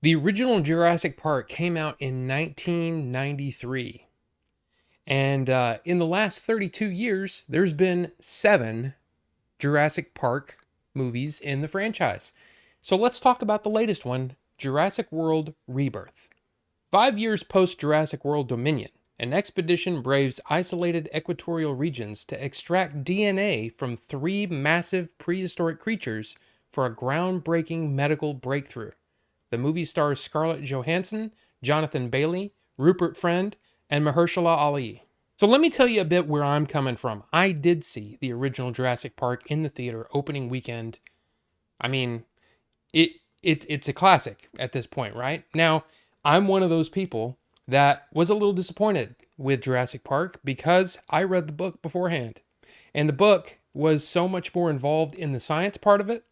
The original Jurassic Park came out in 1993. And in the last 32 years, there's been 7 Jurassic Park movies in the franchise. So let's talk about the latest one, Jurassic World Rebirth. 5 years post Jurassic World Dominion, an expedition braves isolated equatorial regions to extract DNA from 3 massive prehistoric creatures for a groundbreaking medical breakthrough. The movie stars Scarlett Johansson, Jonathan Bailey, Rupert Friend, and Mahershala Ali. So let me tell you a bit where I'm coming from. I did see the original Jurassic Park in the theater opening weekend. I mean, it's a classic at this point, right? Now, I'm one of those people that was a little disappointed with Jurassic Park because I read the book beforehand. And the book was so much more involved in the science part of it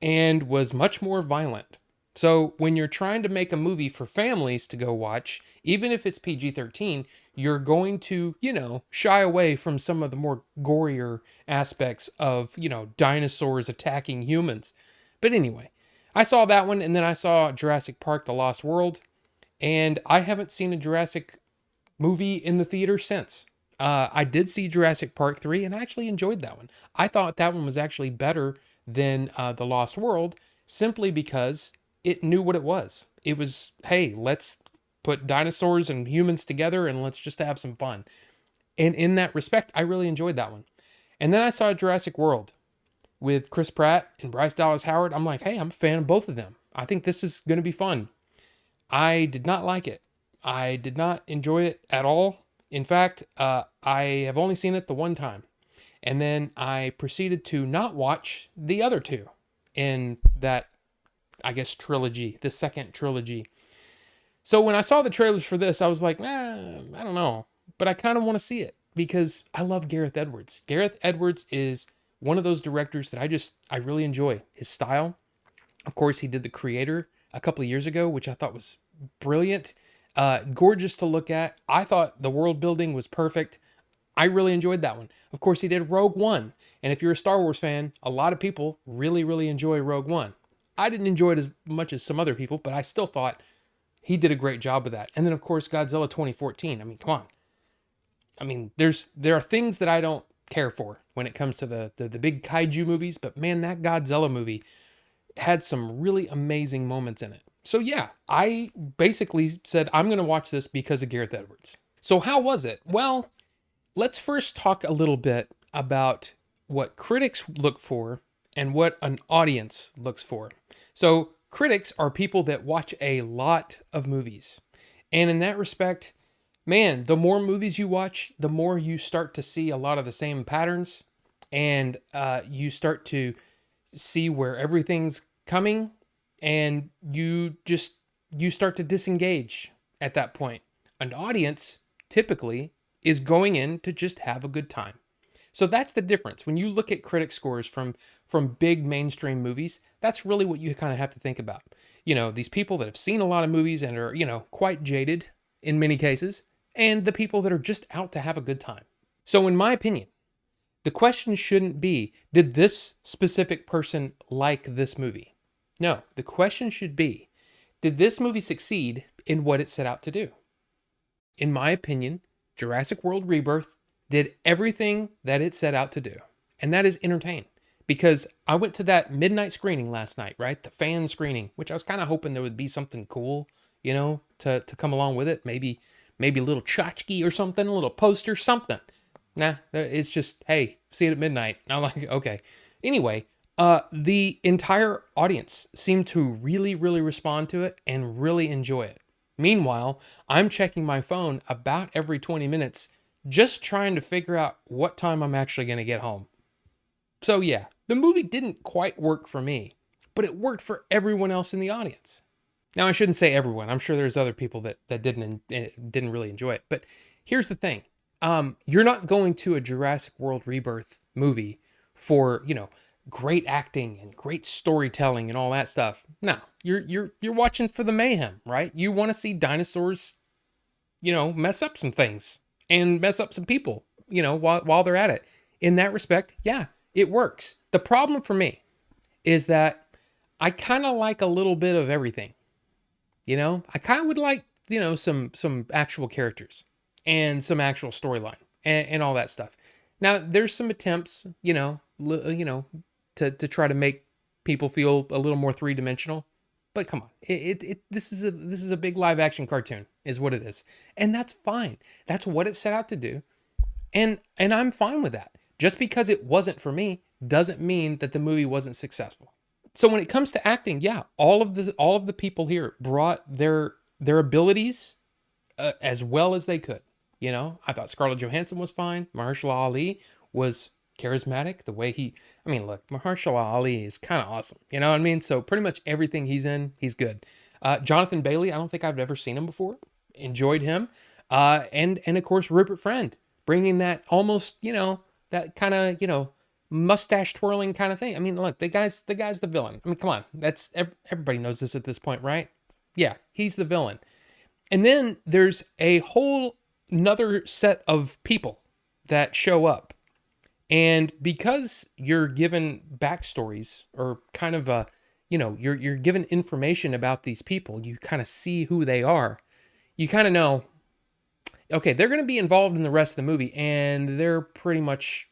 and was much more violent. So when you're trying to make a movie for families to go watch, even if it's PG-13, you're going to, shy away from some of the more gorier aspects of, dinosaurs attacking humans. But anyway, I saw that one, and then I saw Jurassic Park: The Lost World, and I haven't seen a Jurassic movie in the theater since. I did see Jurassic Park 3, and I actually enjoyed that one. I thought that one was actually better than The Lost World, simply because it knew what it was. It was, hey, let's put dinosaurs and humans together and let's just have some fun. And in that respect, I really enjoyed that one. And then I saw Jurassic World with Chris Pratt and Bryce Dallas Howard. I'm like, hey, I'm a fan of both of them. I think this is going to be fun. I did not like it. I did not enjoy it at all. In fact, I have only seen it the one time. And then I proceeded to not watch the other two in that, I guess, trilogy, the second trilogy. So when I saw the trailers for this, I was like, I don't know. But I kind of want to see it because I love Gareth Edwards. Gareth Edwards is one of those directors that I really enjoy his style. Of course, he did The Creator a couple of years ago, which I thought was brilliant. Gorgeous to look at. I thought the world building was perfect. I really enjoyed that one. Of course, he did Rogue One. And if you're a Star Wars fan, a lot of people really, really enjoy Rogue One. I didn't enjoy it as much as some other people, but I still thought he did a great job with that. And then, of course, Godzilla 2014. I mean, come on. I mean, there are things that I don't care for when it comes to the big kaiju movies, but man, that Godzilla movie had some really amazing moments in it. So yeah, I basically said I'm going to watch this because of Gareth Edwards. So how was it? Well, let's first talk a little bit about what critics look for and what an audience looks for. So critics are people that watch a lot of movies. And in that respect, man, the more movies you watch, the more you start to see a lot of the same patterns, and you start to see where everything's coming, and you start to disengage at that point. An audience typically is going in to just have a good time. So that's the difference. When you look at critic scores from big mainstream movies, that's really what you kind of have to think about. These people that have seen a lot of movies and are, quite jaded in many cases, and the people that are just out to have a good time. So in my opinion, the question shouldn't be, did this specific person like this movie? No, the question should be, did this movie succeed in what it set out to do? In my opinion, Jurassic World Rebirth did everything that it set out to do, and that is entertain. Because I went to that midnight screening last night, right? The fan screening, which I was kind of hoping there would be something cool, to come along with it. Maybe a little tchotchke or something, a little poster, something. Nah, it's just, hey, see it at midnight. And I'm like, okay. Anyway, the entire audience seemed to really, really respond to it and really enjoy it. Meanwhile, I'm checking my phone about every 20 minutes, just trying to figure out what time I'm actually going to get home. So yeah, the movie didn't quite work for me, but it worked for everyone else in the audience. Now, I shouldn't say everyone. I'm sure there's other people that didn't really enjoy it. But here's the thing. You're not going to a Jurassic World Rebirth movie for, great acting and great storytelling and all that stuff. No, you're watching for the mayhem, right? You want to see dinosaurs, mess up some things and mess up some people, while they're at it. In that respect, yeah, it works. The problem for me is that I kind of like a little bit of everything. I kind of would like, some actual characters and some actual storyline and all that stuff. Now, there's some attempts, to try to make people feel a little more three-dimensional. But come on, this is a big live action cartoon, is what it is, and that's fine. That's what it set out to do, and I'm fine with that. Just because it wasn't for me doesn't mean that the movie wasn't successful. So when it comes to acting, yeah, all of the people here brought their abilities as well as they could. I thought Scarlett Johansson was fine. Mahershala Ali was charismatic. The way I mean, look, Mahershala Ali is kind of awesome. You know what I mean? So pretty much everything he's in, he's good. Jonathan Bailey, I don't think I've ever seen him before. Enjoyed him. And of course Rupert Friend, bringing that almost, that kind of, mustache twirling kind of thing. I mean, look, the guy's the villain. I mean, come on, that's everybody knows this at this point, right? Yeah, he's the villain. And then there's a whole another set of people that show up. And because you're given backstories or kind of you're given information about these people, you kind of see who they are. You kind of know, okay, they're going to be involved in the rest of the movie, and they're pretty much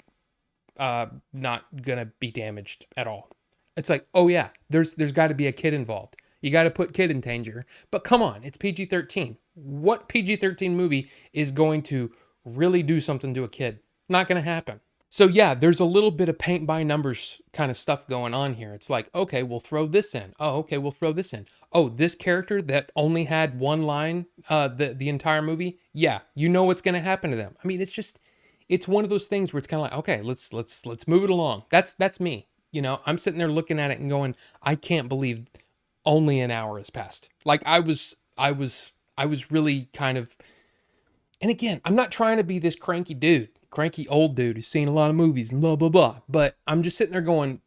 not going to be damaged at all. It's like, oh yeah, there's got to be a kid involved. You got to put kid in danger. But come on, it's PG-13. What PG-13 movie is going to really do something to a kid? Not going to happen. So yeah, there's a little bit of paint by numbers kind of stuff going on here. It's like, okay, we'll throw this in. Oh, okay, we'll throw this in. Oh, this character that only had one line the entire movie. Yeah, you know what's going to happen to them. I mean, it's one of those things where it's kind of like, okay, let's move it along. That's me. I'm sitting there looking at it and going, I can't believe only an hour has passed. Like I was really kind of, and again, I'm not trying to be this cranky old dude who's seen a lot of movies and blah, blah, blah. But I'm just sitting there going,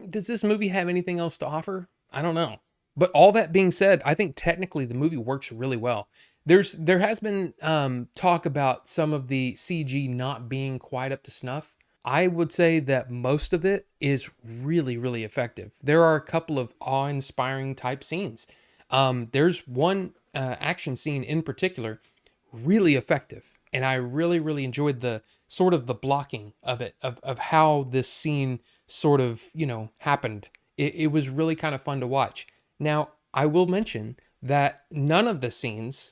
does this movie have anything else to offer? I don't know. But all that being said, I think technically the movie works really well. There has been talk about some of the CG not being quite up to snuff. I would say that most of it is really, really effective. There are a couple of awe-inspiring type scenes. There's one action scene in particular, really effective. And I really, really enjoyed the sort of the blocking of it, of how this scene sort of, happened. It was really kind of fun to watch. Now, I will mention that none of the scenes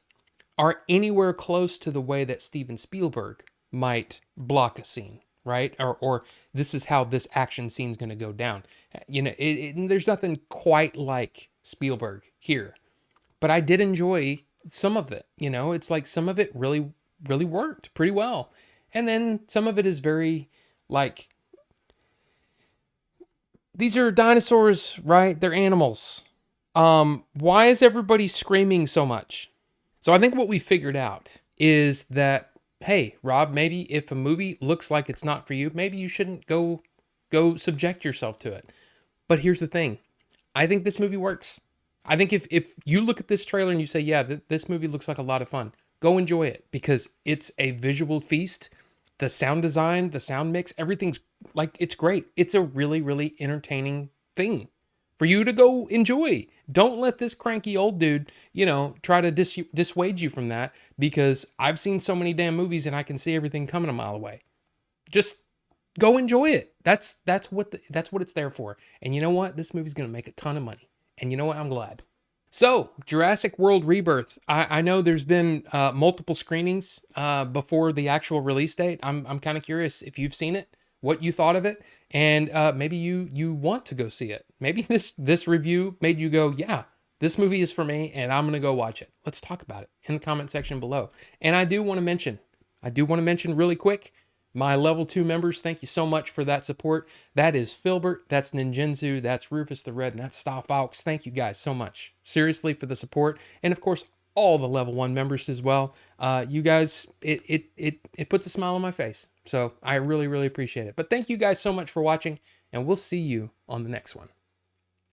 are anywhere close to the way that Steven Spielberg might block a scene, right? Or this is how this action scene is going to go down. There's nothing quite like Spielberg here. But I did enjoy some of it. It's like some of it really, really worked pretty well. And then some of it is very like, these are dinosaurs, right? They're animals. Why is everybody screaming so much? So I think what we figured out is that, hey, Rob, maybe if a movie looks like it's not for you, maybe you shouldn't go subject yourself to it. But here's the thing. I think this movie works. I think if you look at this trailer and you say, yeah, this movie looks like a lot of fun, go enjoy it because it's a visual feast. The sound design, the sound mix, everything's like, it's great. It's a really, really entertaining thing for you to go enjoy. Don't let this cranky old dude, try to dissuade you from that because I've seen so many damn movies and I can see everything coming a mile away. Just go enjoy it. That's what it's there for. And you know what? This movie's going to make a ton of money. And you know what? I'm glad. So, Jurassic World Rebirth. I know there's been multiple screenings before the actual release date. I'm kind of curious if you've seen it, what you thought of it, and maybe you want to go see it. Maybe this review made you go, yeah, this movie is for me, and I'm going to go watch it. Let's talk about it in the comment section below. And I do want to mention really quick, my level 2 members, thank you so much for that support. That is Filbert, that's Ninjinzu, that's Rufus the Red, and that's Star Fox. Thank you guys so much, seriously, for the support. And of course, all the level 1 members as well. You guys, it puts a smile on my face. So I really, really appreciate it. But thank you guys so much for watching, and we'll see you on the next one.